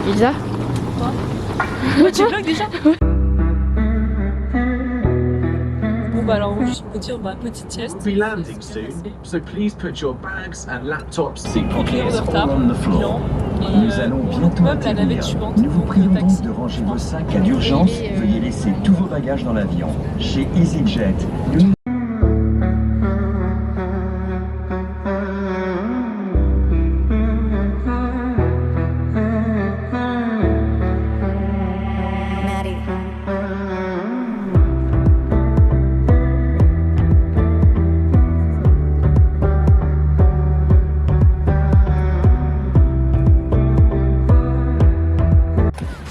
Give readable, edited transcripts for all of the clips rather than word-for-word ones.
Elsa? Quoi? Ouais, tu vlogs déjà? Bon bah alors je peux dire petite sieste. We'll be landing soon, so please put your bags and laptops. Ces Ok, on est copies en retard. all on the floor. Et Nous allons bientôt même la navette atterrir. suivante. Nous vous donc, prions taxi. donc de ranger vos sacs à l'urgence. Veuillez laisser tous vos bagages dans l'avion. Chez EasyJet, nous...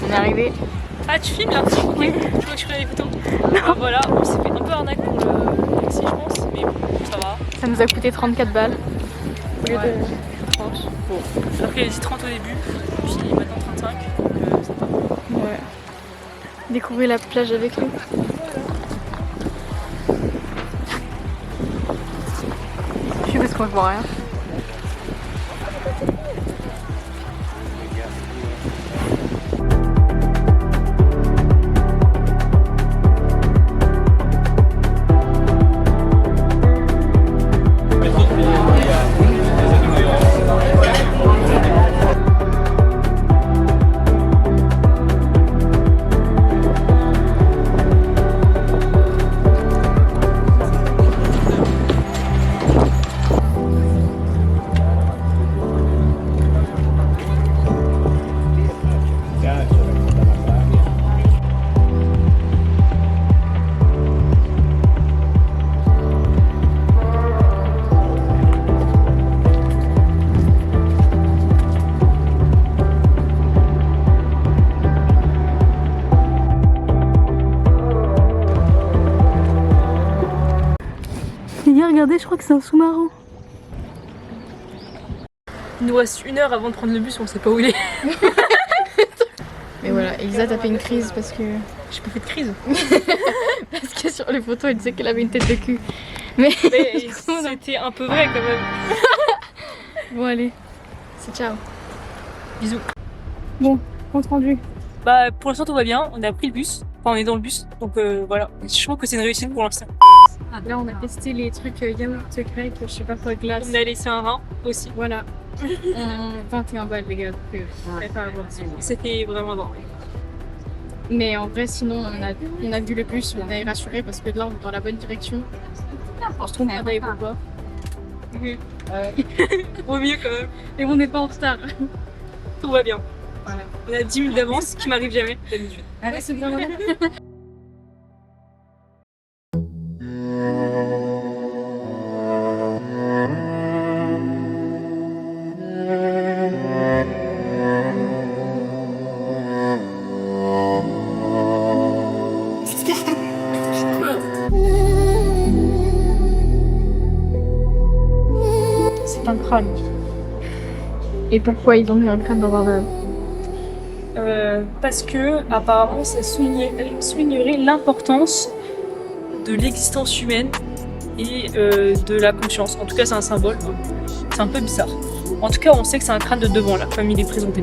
On est arrivé. Ah tu filmes là? Ok, oui. Je crois que je ferais les photos. Non. Voilà, on s'est fait un peu arnaque pour le taxi je pense, mais bon, ça va. Ça nous a coûté 34 balles. Au lieu Ouais. de 30. Bon. Alors qu'il a dit 30 au début, puis maintenant 35, donc ça va. Ouais. Découvrir la plage avec nous. Je sais parce qu'on voit rien. Regardez, je crois que c'est un sous-marin. Il nous reste 1 heure avant de prendre le bus, on sait pas où il est. Mais voilà, Elsa t'as fait une crise parce que... J'ai pas fait de crise. Parce que sur les photos elle disait qu'elle avait une tête de cul. Mais C'était un peu vrai quand même. bon allez, c'est ciao. Bisous. Bon, compte rendu. Bah pour l'instant tout va bien, on a pris le bus, enfin on est dans le bus, donc voilà. Je trouve que c'est une réussite pour l'instant. Là on a testé les trucs yaourt grec, je sais pas quoi, glace. On a laissé un rein aussi. Voilà. 21 balles les gars, donc faites pas avoir. C'était vraiment bon. Mais en vrai sinon on a vu le bus, on est rassuré parce que là on est dans la bonne direction. On se trompe pas d'aller pour voir. Au mieux quand même. Et on n'est pas en retard. Tout va bien. Voilà. On a 10 minutes d'avance, ce qui m'arrive jamais d'habitude. Ouais, c'est bien. C'est un crâne. Et pourquoi ils ont mis un crâne dans un verre? Parce que apparemment ça soulignerait l'importance de l'existence humaine et de la conscience. En tout cas c'est un symbole, c'est un peu bizarre. En tout cas on sait que c'est un crâne de devant là, comme il est présenté.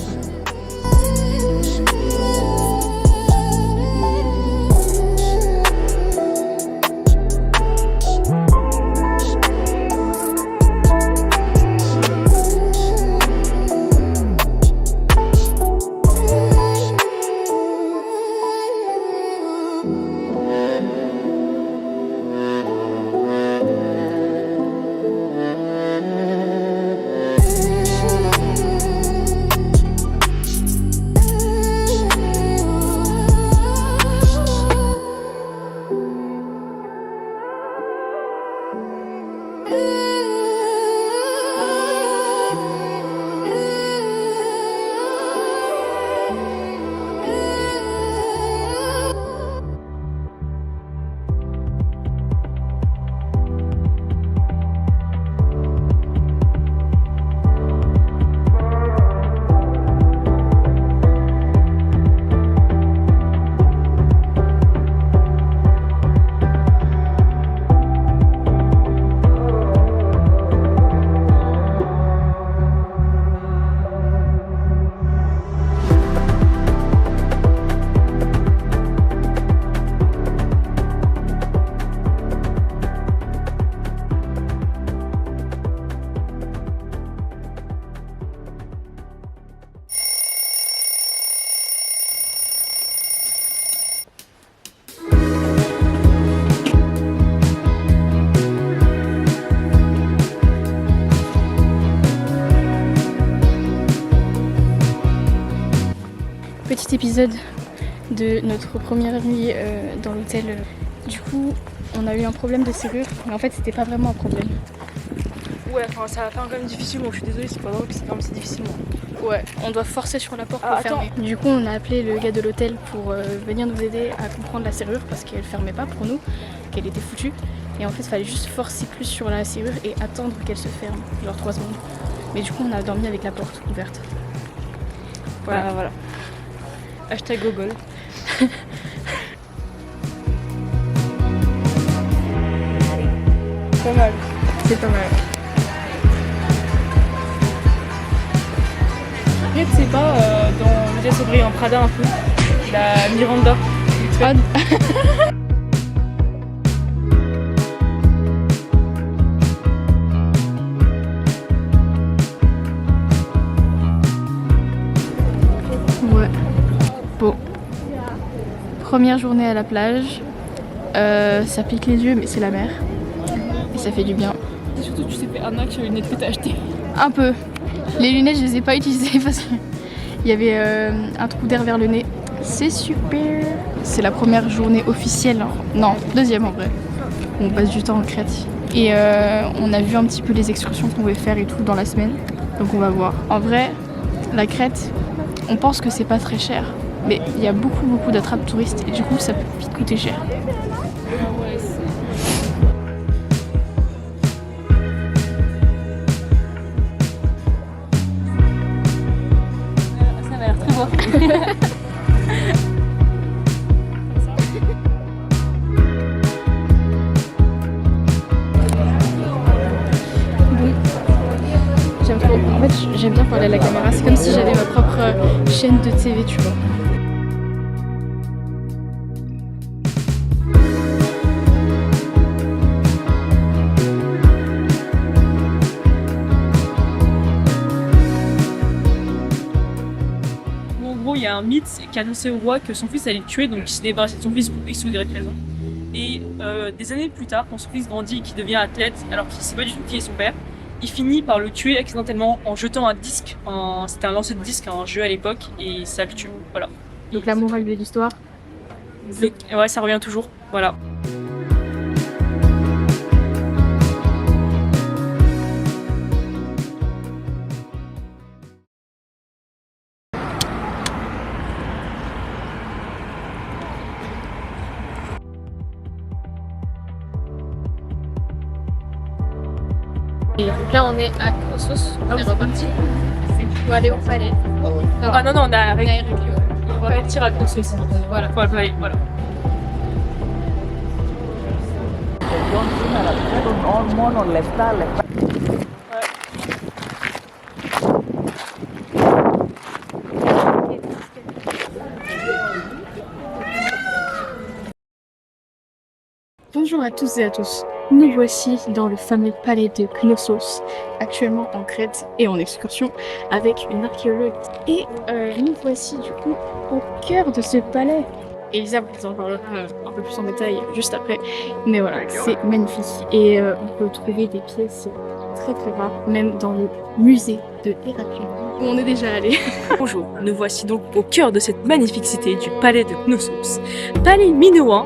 Petit épisode de notre première nuit dans l'hôtel. Du coup, on a eu un problème de serrure, mais en fait, c'était pas vraiment un problème. Ouais, enfin ça va faire quand même difficilement, je suis désolée, c'est pas drôle, c'est quand même difficilement. Ouais, on doit forcer sur la porte pour fermer. Du coup, on a appelé le gars de l'hôtel pour venir nous aider à comprendre la serrure parce qu'elle fermait pas pour nous, qu'elle était foutue. Et en fait, il fallait juste forcer plus sur la serrure et attendre qu'elle se ferme, genre 3 secondes. Mais du coup, on a dormi avec la porte ouverte. Voilà. Hashtag Google. Pas mal. C'est pas mal. Après, c'est pas dans le Désobris en Prada un peu, la Miranda. Ah, ouais. Bon. Première journée à la plage. Ça pique les yeux, mais c'est la mer. Et ça fait du bien. Et surtout, tu t'es fait arnaque sur les lunettes que t'as achetées. Un peu. Les lunettes, je les ai pas utilisées parce qu'il y avait un trou d'air vers le nez. C'est super. C'est la première journée officielle. Non, deuxième en vrai. On passe du temps en Crète. Et on a vu un petit peu les excursions qu'on pouvait faire et tout dans la semaine. Donc on va voir. En vrai, la Crète, on pense que c'est pas très cher. Mais il y a beaucoup d'attrapes touristes et du coup ça peut vite coûter cher. Ça m'a l'air très beau. J'aime trop. En fait, j'aime bien parler à la caméra. C'est comme si j'avais ma propre chaîne de TV, tu vois. En gros, il y a un mythe qui annonçait au roi que son fils allait le tuer, donc il s'est débarrassé de son fils pour X ou Y raison. Et des années plus tard, quand son fils grandit et qu'il devient athlète, alors qu'il ne sait pas du tout qui est son père, il finit par le tuer accidentellement en jetant un disque. C'était un lancer de disque, un jeu à l'époque, et ça le tue. Voilà. Donc la morale de l'histoire. Ouais, ça revient toujours. Voilà. Et donc là, on est à Knossos. On est reparti. Faut aller au palais. Ah non, on a On arrêté. a Héraclio. On va partir à Knossos. Voilà. Voilà. Bonjour à tous et à tous. Nous voici dans le fameux palais de Knossos, actuellement en Crète et en excursion avec une archéologue. Et nous voici du coup au cœur de ce palais. Elisa vous en parlera un peu plus en détail juste après. Mais voilà, c'est magnifique. Et on peut trouver des pièces très rares, même dans le musée de Héraclio, où on est déjà allé. Bonjour, nous voici donc au cœur de cette magnifique cité du palais de Knossos. Palais minoen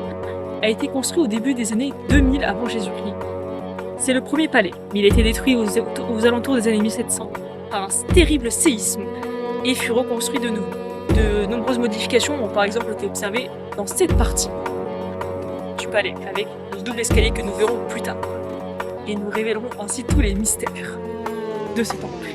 a été construit au début des années 2000 avant Jésus-Christ. C'est le premier palais, mais il a été détruit aux alentours des années 1700 par un terrible séisme et fut reconstruit de nouveau. De nombreuses modifications ont par exemple été observées dans cette partie du palais, avec le double escalier que nous verrons plus tard. Et nous révélerons ainsi tous les mystères de ce temple.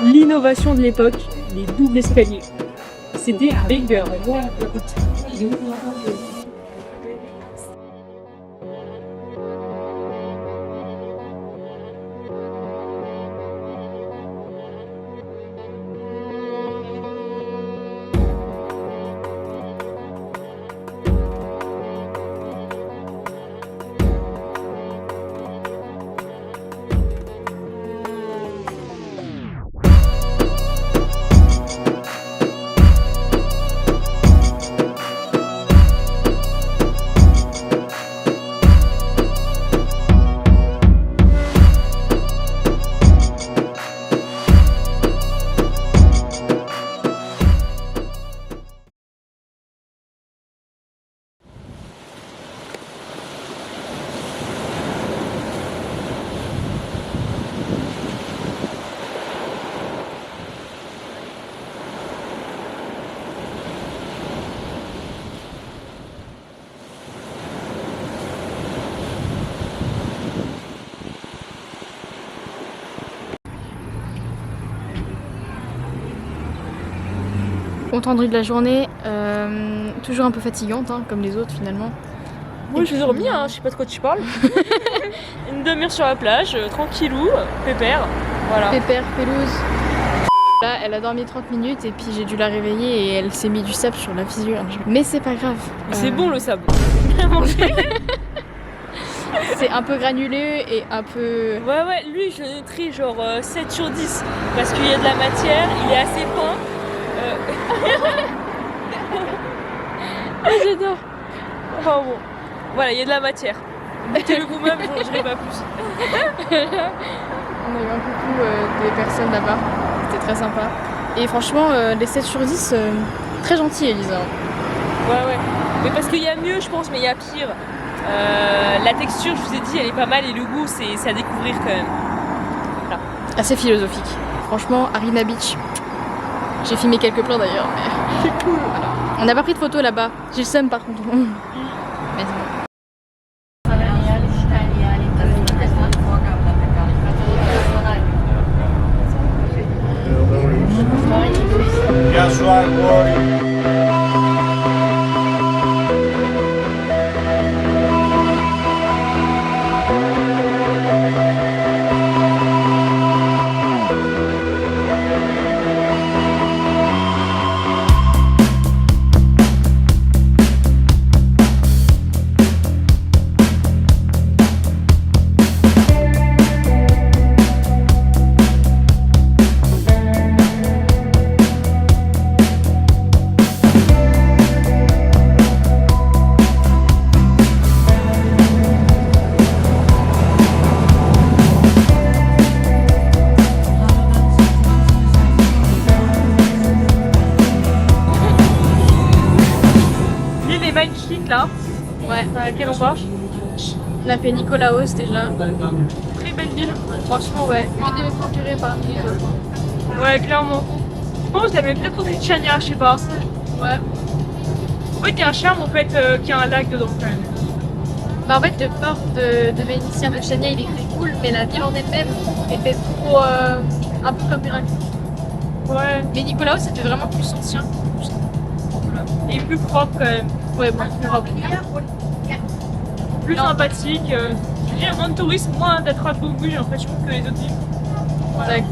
L'innovation de l'époque, les doubles escaliers. C'était banger. compte rendu de la journée, toujours un peu fatigante, hein, comme les autres finalement. Moi je dormi, hein, je sais pas de quoi tu parles. Une demi-heure sur la plage, tranquillou, pépère. Voilà. Pépère, pelouse. Là, elle a dormi 30 minutes et puis j'ai dû la réveiller et elle s'est mis du sable sur la figure. Mais c'est pas grave. C'est bon le sable. C'est un peu granuleux et un peu... Ouais, lui je le noterai genre 7 sur 10 parce qu'il y a de la matière, il est assez fin. J'adore. Oh bon, voilà, il y a de la matière. Mettez-le vous-même, je dirai pas plus. On a eu un coucou des personnes là-bas, c'était très sympa. Et franchement, les 7 sur 10, très gentil Elisa. Ouais, mais parce qu'il y a mieux je pense, mais il y a pire. La texture, je vous ai dit, elle est pas mal et le goût, c'est à découvrir quand même. Voilà. Assez philosophique. Franchement, Arina Beach. J'ai filmé quelques plans d'ailleurs. Mais... C'est cool. Voilà. On n'a pas pris de photos là-bas. J'ai le seum par contre. Mais c'est bon. That's right, boy. L'île est magnifique là, Ouais. à laquelle on va. On a fait Nicolaos déjà. Très belle ville. Franchement, ouais. Une de mes préférées parmi les autres. Ouais, clairement. Je pense que j'avais peut-être trouvé Chania, je sais pas. Ouais. En fait, il y a un charme en fait qui a un lac dedans quand même. Bah, en fait, le port de Vénitien de Chania, il est très cool, mais la ville en elle-même était trop un peu comme Miracle. Ouais. Mais Nicolaos, c'était vraiment plus ancien. Et plus propre quand même. Ouais, bon, plus propre. Plus sympathique. Il y a moins de touristes, moins d'être à Bogu, j'ai l'impression que les autres villes. Exact.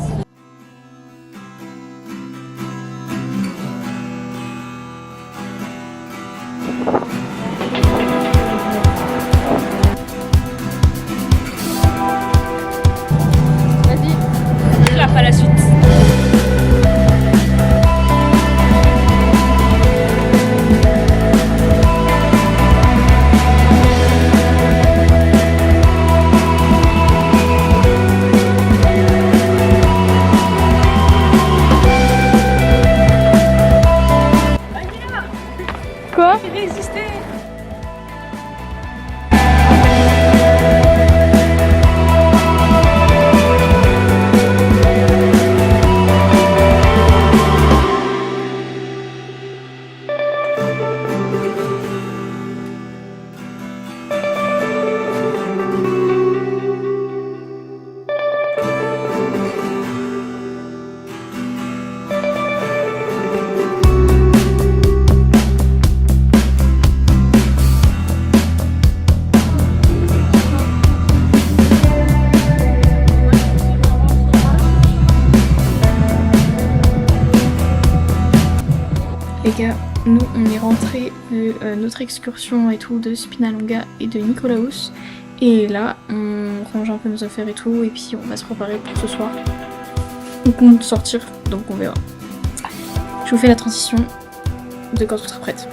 Vas-y. Là, pas la suite. Quoi? J'ai résisté. Les gars, nous on est rentrés de notre excursion et tout de Spinalonga et de Nicolaos. Et là, on range un peu nos affaires et tout, et puis on va se préparer pour ce soir. On compte sortir, donc on verra. Je vous fais la transition de quand tout sera prête.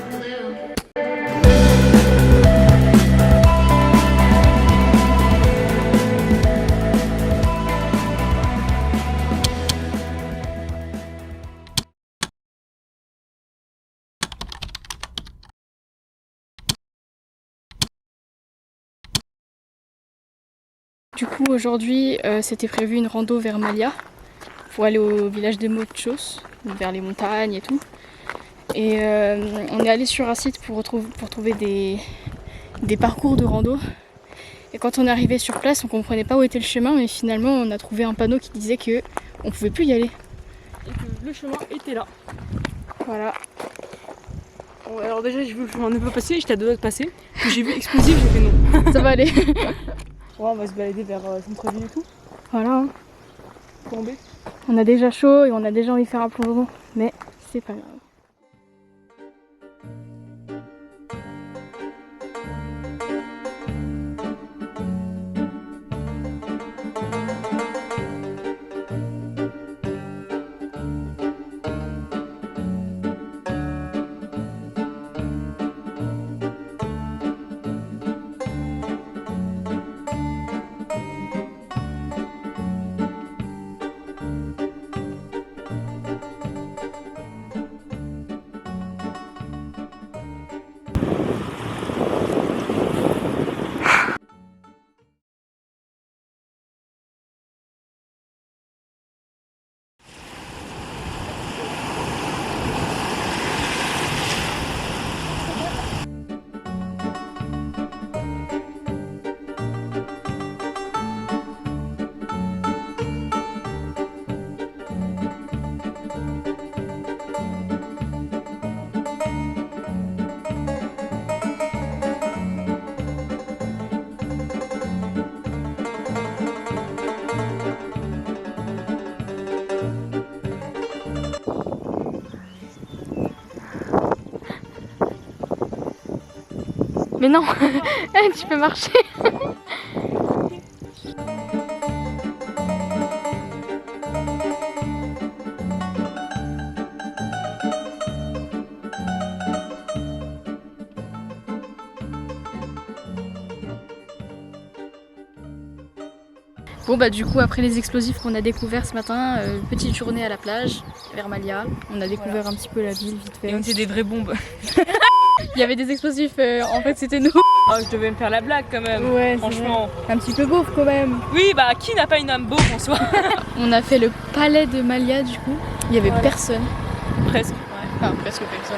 Du coup aujourd'hui c'était prévu une rando vers Malia pour aller au village de Mochos, vers les montagnes et tout. Et on est allé sur un site pour trouver des parcours de rando. Et quand on est arrivé sur place on comprenait pas où était le chemin, mais finalement on a trouvé un panneau qui disait que on pouvait plus y aller. Et que le chemin était là. Voilà, Bon, alors déjà, j'ai vu que je m'en ai pas passé, j'étais à 2 doigts de passer. Puis j'ai vu explosif, j'ai fait non. Ça va aller. Ouais, on va se balader vers centre-ville et tout. Voilà. Tomber. On a déjà chaud et on a déjà envie de faire un plongeon, mais c'est pas grave. Mais non, tu peux marcher. Bon bah du coup après les explosifs qu'on a découvert ce matin, petite journée à la plage vers Malia. On a découvert un petit peu la ville vite fait. Et on était des vraies bombes. Il y avait des explosifs, en fait c'était nous. Oh, je devais me faire la blague quand même. Ouais, franchement. Un petit peu beauf quand même. Oui, bah qui n'a pas une âme beauf en soi? On a fait le palais de Malia du coup. Il y avait Voilà. personne. Presque. Enfin presque personne.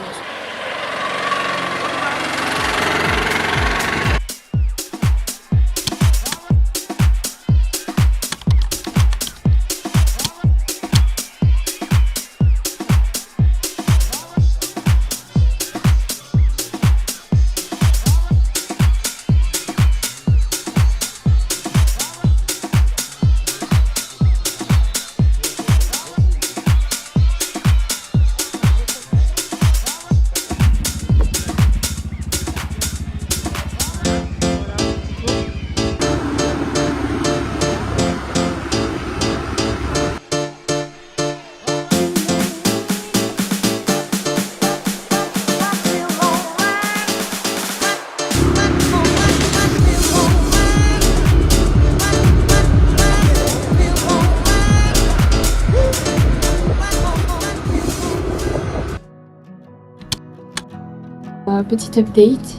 Petit update,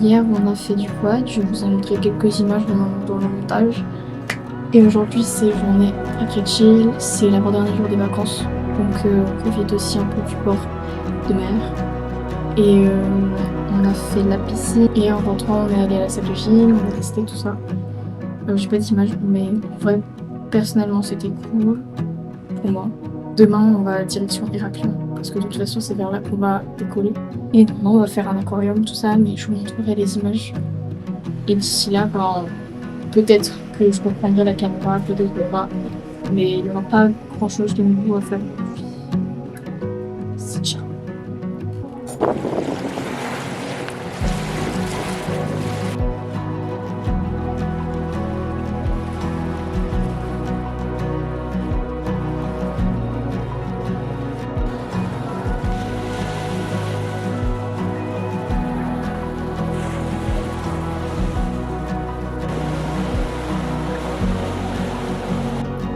hier on a fait du quad, je vous ai montré quelques images dans le montage. Et aujourd'hui c'est journée très chill, c'est l'avant-dernier jour des vacances, donc on profite aussi un peu du bord de mer. Et on a fait de la piscine et en rentrant on est allé à la salle de gym, on a testé tout ça. J'ai pas d'image mais vrai, personnellement c'était cool pour moi. Demain on va direction Héraclion parce que de toute façon c'est vers là qu'on va décoller. Et demain on va faire un aquarium, tout ça, mais je vous montrerai les images. Et d'ici là, ben, peut-être que je reprendrai la caméra, peut-être que pas. Mais il n'y aura pas grand chose de nouveau à faire aujourd'hui. C'est déjà.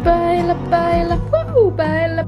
Baila, baila, baila, baila,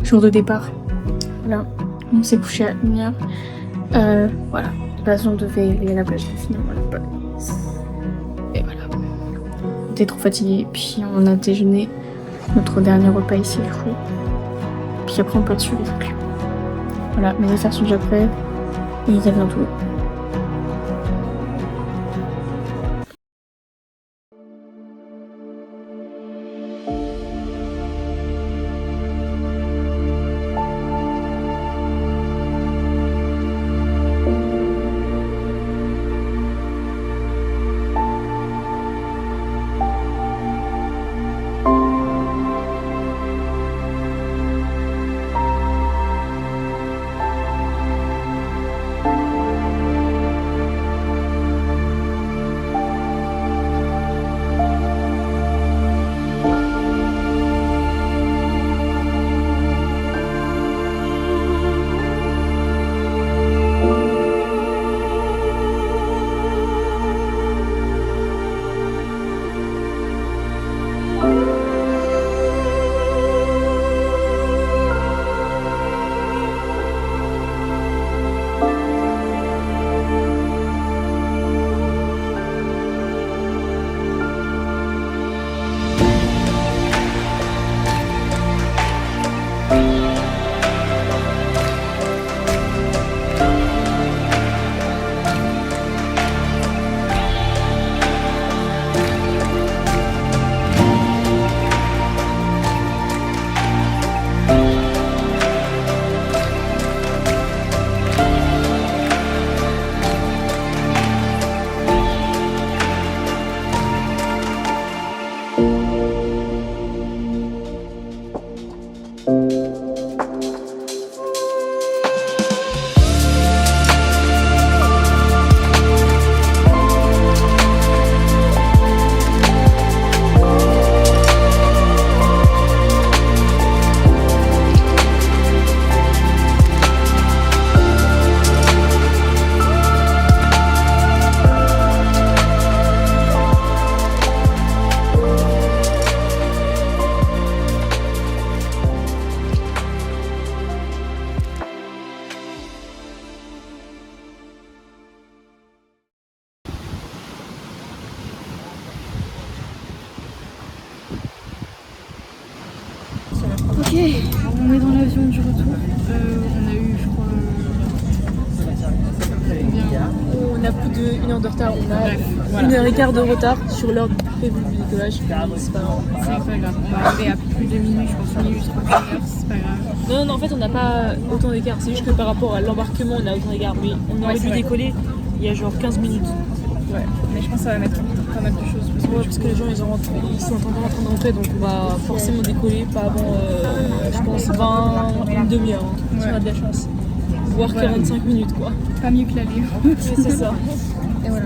Jour de départ. Voilà. On s'est couché à 1h. Voilà. De base, on devait aller à la plage, mais finalement, on l'a pas. Et voilà. On était trop fatigués. Puis on a déjeuné notre dernier repas ici, du coup. Puis après, on peut dessus les trucs. Voilà, mes affaires sont déjà prêtes. Et il y a bientôt. Ok, on est dans l'avion du retour. On a eu, je crois, On a plus de 1 heure de retard, on a 1h15 de retard sur l'heure prévue du décollage. C'est pas grave. c'est pas grave. On va arriver à plus de minuit, je pense, minuit 30 heures, c'est pas grave. Non, en fait, on n'a pas autant d'écart. C'est juste que par rapport à l'embarquement, on a autant d'écart. Mais on aurait dû décoller il y a genre 15 minutes. Ouais, mais je pense que ça va mettre pas mal de choses. Parce que les gens ils sont encore en train de rentrer, donc on va forcément décoller, pas avant, je pense, 20, une demi-heure. Si on a de la chance. Voire 45 minutes, quoi. Pas mieux que l'aller. C'est ça. Et voilà.